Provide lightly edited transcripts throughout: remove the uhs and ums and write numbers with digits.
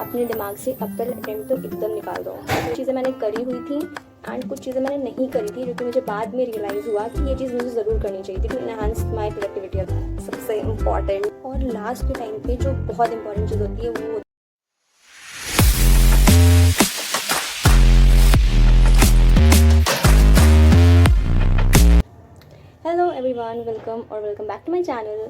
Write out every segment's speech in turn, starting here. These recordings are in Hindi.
अपने दिमाग से अप्रैल अटेम्प्ट तो एकदम निकाल दो। कुछ चीज़ें मैंने करी हुई थी एंड कुछ चीज़ें मैंने नहीं करी थी, जो कि मुझे बाद में रियलाइज़ हुआ कि ये चीज़ मुझे ज़रूर करनी चाहिए थी टू एनहांस माई प्रोडक्टिविटी। सबसे इम्पॉर्टेंट और लास्ट के टाइम पे जो बहुत इंपॉर्टेंट चीज़ होती है वो Hello everyone, welcome back to my channel.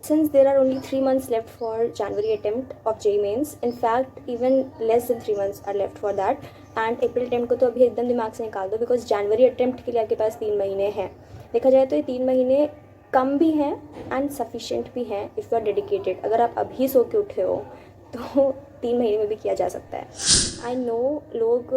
Since there are only 3 months left for January attempt of JEE Mains, in fact even less than 3 months are left for that, and April attempt को तो अभी एकदम दिमाग से निकाल दो बिकॉज January attempt के लिए आपके पास 3 महीने हैं। देखा जाए तो ये 3 महीने कम भी हैं एंड सफिशेंट भी हैं इफ़ यू आर डेडिकेटेड। अगर आप अभी सो के उठे हो तो 3 महीने में भी किया जा सकता है। आई नो लोग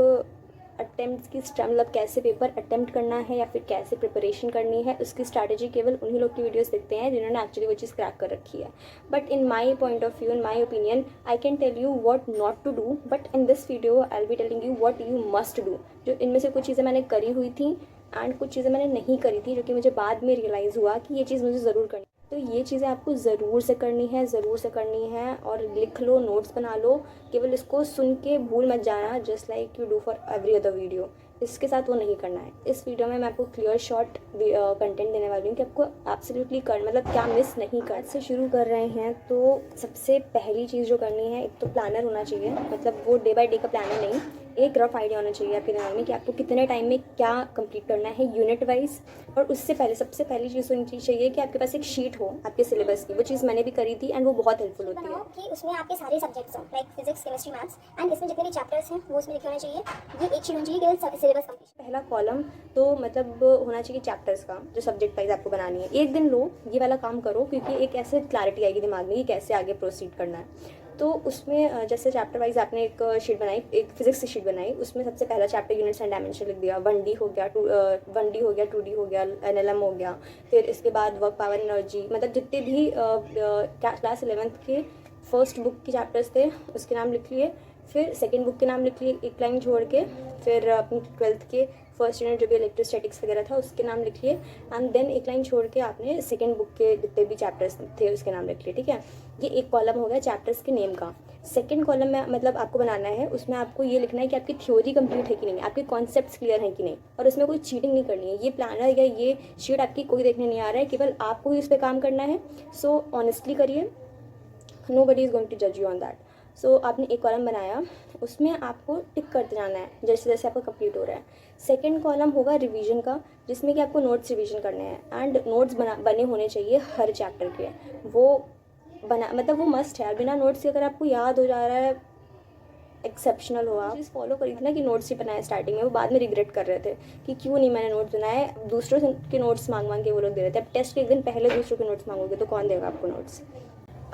अटेम्प्ट की मतलब कैसे पेपर अटेम्प्ट करना है या फिर कैसे प्रिपरेशन करनी है उसकी स्ट्रैटेजी केवल उन्हीं लोग की वीडियोस देखते हैं जिन्होंने एक्चुअली वो चीज़ क्रैक कर रखी है। But in my point of view, in my opinion, I can tell you what not to do, but in this video I will be telling you what you must do. जो इनमें से कुछ चीज़ें मैंने करी हुई थी एंड कुछ चीज़ें मैंने नहीं करी थी, जो कि मुझे बाद में रियलाइज़ हुआ कि ये चीज़ मुझे ज़रूर करनी। तो ये चीज़ें आपको ज़रूर से करनी है और लिख लो, नोट्स बना लो। केवल इसको सुन के भूल मत जाना, just like you do for every other video. इसके साथ वो नहीं करना है। इस वीडियो में मैं आपको क्लियर शॉर्ट कंटेंट देने वाली हूँ कि आपको एब्सोल्युटली मतलब क्या मिस नहीं कर। से शुरू कर रहे हैं तो सबसे पहली चीज़ जो करनी है, एक तो प्लानर होना चाहिए। मतलब वो डे बाय डे का प्लानर नहीं, एक रफ आइडिया होना चाहिए आपके दिमाग में कि आपको कितने टाइम में क्या कंप्लीट करना है यूनिट वाइज। और उससे पहले सबसे पहली चीज़ होनी चाहिए कि आपके पास एक शीट हो आपके सिलेबस की। वो चीज़ मैंने भी करी थी एंड वो बहुत हेल्पफुल होती है कि उसमें आपके सारे सब्जेक्ट्स हों, like physics, chemistry, maths, and इसमें जितने भी चैप्टर्स हैं वो उसमें लिखे होने चाहिए। ये एक शीट होनी चाहिए केवल सिलेबस कंप्लीट। पहला कॉलम तो मतलब होना चाहिए चैप्टर्स का, जो सब्जेक्ट वाइज आपको बनानी है। एक दिन लो, ये वाला काम करो, क्योंकि एक ऐसे क्लैरिटी आएगी दिमाग में कि कैसे आगे प्रोसीड करना है। तो उसमें जैसे चैप्टर वाइज आपने एक शीट बनाई, एक फिजिक्स की शीट बनाई, उसमें सबसे पहला चैप्टर यूनिट्स एंड डायमेंशन लिख दिया। 1D हो गया, 1D हो गया, 2D हो गया, NLM हो गया। फिर इसके बाद वर्क, पावर, एनर्जी, मतलब जितने भी क्लास 11th के फर्स्ट बुक के चैप्टर्स थे उसके नाम लिख लिए। फिर सेकेंड बुक के नाम लिख लिए एक लाइन छोड़ के। फिर अपनी 12th के फर्स्ट यूनिट जो भी इलेक्ट्रोस्टैटिक्स वगैरह था उसके नाम लिख लिए। एंड देन एक लाइन छोड़ के आपने सेकेंड बुक के जितने भी चैप्टर्स थे उसके नाम लिख लिए। ठीक है, ये एक कॉलम हो गया चैप्टर्स के नेम का। सेकेंड कॉलम में मतलब आपको बनाना है, उसमें आपको ये लिखना है कि आपकी थ्योरी कंप्लीट है कि नहीं, आपके कॉन्सेप्ट्स क्लियर हैं कि नहीं। और उसमें कोई चीटिंग नहीं करनी है। ये प्लानर या ये शीट आपकी कोई देखने नहीं आ रहा है, केवल आपको ही इस पर काम करना है। सो ऑनेस्टली करिए, नोबडी इज़ गोइंग टू जज यू ऑन दैट। सो आपने एक कॉलम बनाया, उसमें आपको टिक करते जाना है जैसे जैसे आपका कंप्लीट हो रहा है। सेकंड कॉलम होगा रिवीजन का, जिसमें कि आपको नोट्स रिवीजन करने हैं एंड नोट्स बने होने चाहिए हर चैप्टर के। वो मतलब वो मस्ट है। बिना नोट्स के अगर आपको याद हो जा रहा है, एक्सेप्शनल हो। आप चीज़ फॉलो करी थी ना कि नोट्स ही बनाए स्टार्टिंग में, वो बाद में रिग्रेट कर रहे थे कि क्यों नहीं मैंने नोट्स बनाए। दूसरों के नोट्स मांग के वो लोग दे रहे थे। अब टेस्ट के एक दिन पहले दूसरों के नोट्स मांगोगे तो कौन देगा आपको नोट्स।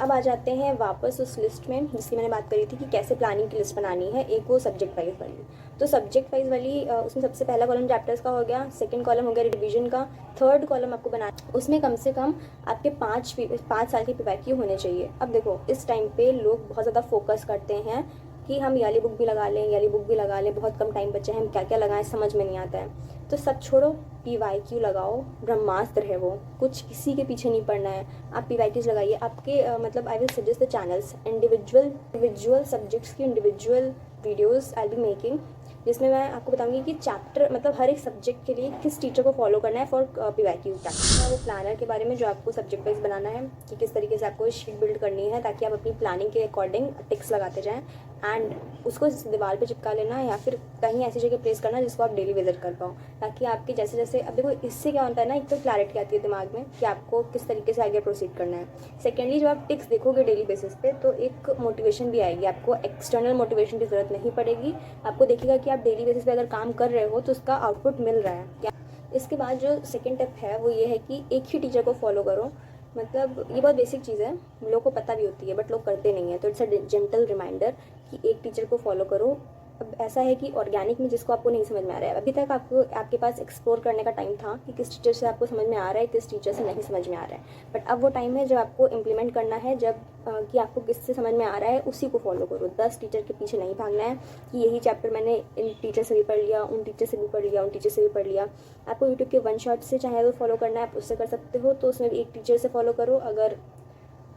अब आ जाते हैं वापस उस लिस्ट में जिसकी मैंने बात करी थी कि कैसे प्लानिंग की लिस्ट बनानी है। एक वो सब्जेक्ट वाइज वाली, तो सब्जेक्ट वाइज वाली उसमें सबसे पहला कॉलम चैप्टर्स का हो गया, सेकंड कॉलम हो गया रिवीजन का, थर्ड कॉलम आपको बनाना, उसमें कम से कम आपके 5 साल की पीवाईक्यू होने चाहिए। अब देखो इस टाइम पे लोग बहुत ज़्यादा फोकस करते हैं कि हम याली बुक भी लगा लें, याली बुक भी लगा लें, बहुत कम टाइम बचे हैं, हम क्या क्या लगाएं समझ में नहीं आता है। तो सब छोड़ो, PYQ लगाओ, ब्रह्मास्त्र है वो, कुछ किसी के पीछे नहीं पड़ना है। आप PYQs लगाइए। आपके मतलब I will suggest the channels, individual subjects की individual videos I be making, जिसमें मैं आपको बताऊंगी कि चैप्टर मतलब हर एक सब्जेक्ट के लिए किस टीचर को फॉलो करना है फॉर PYQ प्रैक्टिस। वो प्लानर के बारे में जो आपको सब्जेक्ट वाइज बनाना है कि किस तरीके से आपको शीट बिल्ड करनी है ताकि आप अपनी प्लानिंग के अकॉर्डिंग टिक्स लगाते जाएं एंड उसको दीवार पे चिपका लेना या फिर कहीं ऐसी जगह प्लेस करना जिसको आप डेली विजिट कर पाओ, ताकि आपके जैसे जैसे अब देखो इससे क्या होता है ना, एक तो क्लैरिटी आती है दिमाग में कि आपको किस तरीके से आगे प्रोसीड करना है। सेकेंडली जब आप टिक्स देखोगे डेली बेसिस पे तो एक मोटिवेशन भी आएगी, आपको एक्सटर्नल मोटिवेशन की ज़रूरत नहीं पड़ेगी। आपको देखिएगा कि आप डेली बेसिस पे अगर काम कर रहे हो तो उसका आउटपुट मिल रहा है क्या। इसके बाद जो सेकेंड टिप है वो ये है कि एक ही टीचर को फॉलो करो। मतलब ये बहुत बेसिक चीज़ है, लोगों को पता भी होती है बट लोग करते नहीं है। तो इट्स अ जेंटल रिमाइंडर कि एक टीचर को फॉलो करो। अब ऐसा है कि ऑर्गेनिक में जिसको आपको नहीं समझ में आ रहा है, अभी तक आपके पास एक्सप्लोर करने का टाइम था कि किस टीचर से आपको समझ में आ रहा है, किस टीचर से नहीं समझ में आ रहा है। बट अब वो टाइम है जब आपको इम्प्लीमेंट करना है, जब कि आपको किससे समझ में आ रहा है उसी को फॉलो करो। 10 टीचर के पीछे नहीं भागना है कि यही चैप्टर मैंने इन टीचर से भी पढ़ लिया, उन टीचर से भी पढ़ लिया, उन टीचर से भी पढ़ लिया। आपको यूट्यूब के वन शॉट से चाहे तो फॉलो करना है, आप उससे कर सकते हो। तो उसमें भी एक टीचर से फॉलो करो। अगर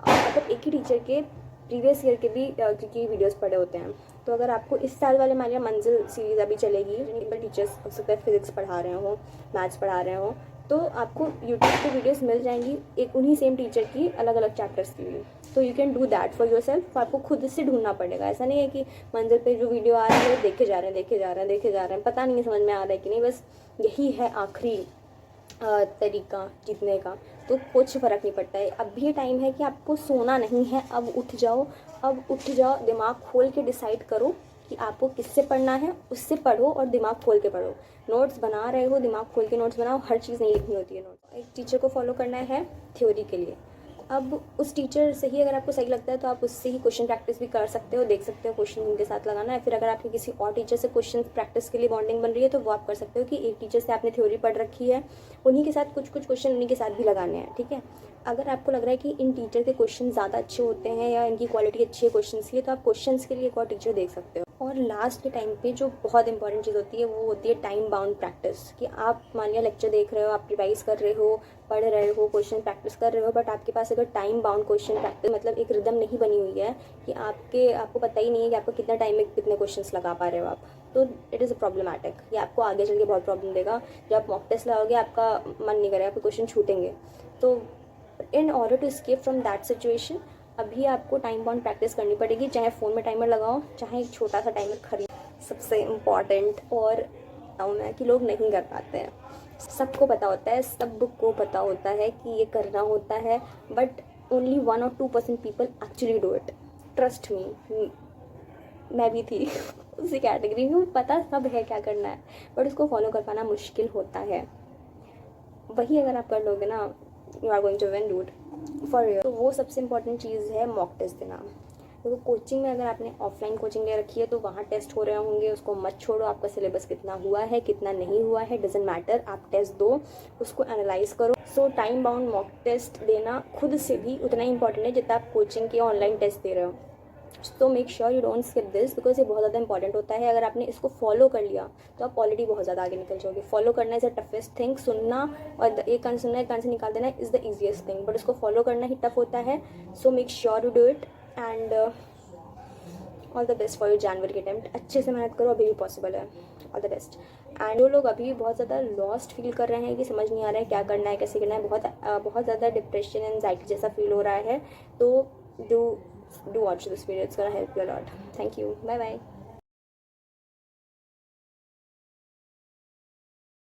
मतलब एक ही टीचर के प्रीवियस ईयर के भी की वीडियोस पड़े होते हैं। तो अगर आपको इस साल वाले मान लिया मंजिल सीरीज़ अभी चलेगी, जिन टीचर्स हो सकता है फिजिक्स पढ़ा रहे हो, मैथ्स पढ़ा रहे हो, तो आपको यूट्यूब पे वीडियोस मिल जाएंगी एक उन्हीं सेम टीचर की अलग अलग चैप्टर्स की भी। तो you can do that for your self. आपको खुद से ढूंढना पड़ेगा। ऐसा नहीं है कि मंजिल पे जो वीडियो आ रही है देखे जा रहे हैं, पता नहीं समझ में आ रहा है कि नहीं, बस यही है आखिरी तरीका जीतने का। तो कुछ फ़र्क नहीं पड़ता है। अब भी टाइम है कि आपको सोना नहीं है। अब उठ जाओ, दिमाग खोल के डिसाइड करो कि आपको किससे पढ़ना है, उससे पढ़ो और दिमाग खोल के पढ़ो। नोट्स बना रहे हो, दिमाग खोल के नोट्स बनाओ। हर चीज़ नहीं लिखनी होती है नोट्स। एक टीचर को फॉलो करना है थ्योरी के लिए। अब उस टीचर से ही अगर आपको सही लगता है तो आप उससे ही क्वेश्चन प्रैक्टिस भी कर सकते हो, देख सकते हो क्वेश्चन उनके साथ लगाना है। फिर अगर आपके किसी और टीचर से क्वेश्चन प्रैक्टिस के लिए बॉन्डिंग बन रही है तो वो आप कर सकते हो कि एक टीचर से आपने थ्योरी पढ़ रखी है, उन्हीं के साथ कुछ क्वेश्चन उन्हीं के साथ भी लगाने हैं, ठीक है। अगर आपको लग रहा है कि इन टीचर के क्वेश्चन ज़्यादा अच्छे होते हैं या इनकी क्वालिटी अच्छी है क्वेश्चन की, तो आप क्वेश्चन के लिए एक और टीचर देख सकते हो। और लास्ट के टाइम पे जो बहुत इंपॉर्टेंट चीज़ होती है वो होती है टाइम बाउंड प्रैक्टिस। कि आप मान लिया लेक्चर देख रहे हो, आप रिवाइज कर रहे हो, पढ़ रहे हो, क्वेश्चन प्रैक्टिस कर रहे हो, बट आपके पास अगर टाइम बाउंड क्वेश्चन प्रैक्टिस मतलब एक रिदम नहीं बनी हुई है कि आपको पता ही नहीं है कि आपको कितना टाइम में कितने क्वेश्चन लगा पा रहे हो आप, तो इट इज़ अ प्रॉब्लमैटिक। ये आपको आगे चल के बहुत प्रॉब्लम देगा। जब आप मॉक टेस्ट लगाओगे आपका मन नहीं करेगा, आपके क्वेश्चन छूटेंगे। तो in order to escape from that situation अभी आपको टाइम बाउंड प्रैक्टिस करनी पड़ेगी। चाहे फ़ोन में टाइमर लगाओ, चाहे एक छोटा सा टाइमर खरीद। सबसे इम्पॉर्टेंट और बताऊँ मैं कि लोग नहीं कर पाते हैं। सबको पता होता है, सबको पता होता है कि ये करना होता है, बट ओनली 1 और 2% people actually do it. Trust me, मैं भी थी उसी कैटेगरी में। पता सब है क्या करना है, बट उसको फॉलो कर पाना मुश्किल होता है। वही अगर आप कर लोगे ना, you are going to win dude for your. तो वो सबसे इंपॉर्टेंट चीज़ है मॉक टेस्ट देना। तो कोचिंग में अगर आपने ऑफलाइन कोचिंग ले रखी है तो वहाँ टेस्ट हो रहे होंगे, उसको मत छोड़ो। आपका सिलेबस कितना हुआ है कितना नहीं हुआ है डजेंट मैटर, आप टेस्ट दो, उसको एनालाइज करो। So time bound mock test देना खुद से भी उतना ही इंपॉर्टेंट है जितना आप कोचिंग के ऑनलाइन टेस्ट दे रहे हो। तो make sure you don't skip this, because ये बहुत ज़्यादा इंपॉर्टेंट होता है। अगर आपने इसको फॉलो कर लिया तो आप ऑलरेडी बहुत ज़्यादा आगे निकल जाओगे। फॉलो करना इज़ द टफेस्ट थिंग। सुनना और एक कान सुनना एक कान से निकाल देना is the easiest thing, but उसको फॉलो करना ही टफ होता है। So make sure you do it and all the best for your जनवरी के अटेम्प्ट। अच्छे से मेहनत करो, अभी भी पॉसिबल है। All the best. एंड जो लोग अभी बहुत ज़्यादा लॉस्ट फील कर रहे हैं कि समझ नहीं आ रहा है क्या करना है कैसे करना है, बहुत ज़्यादा डिप्रेशन एंजाइटी जैसा फील हो रहा है, तो do watch this video. It's gonna help you a lot. Thank you. Bye bye.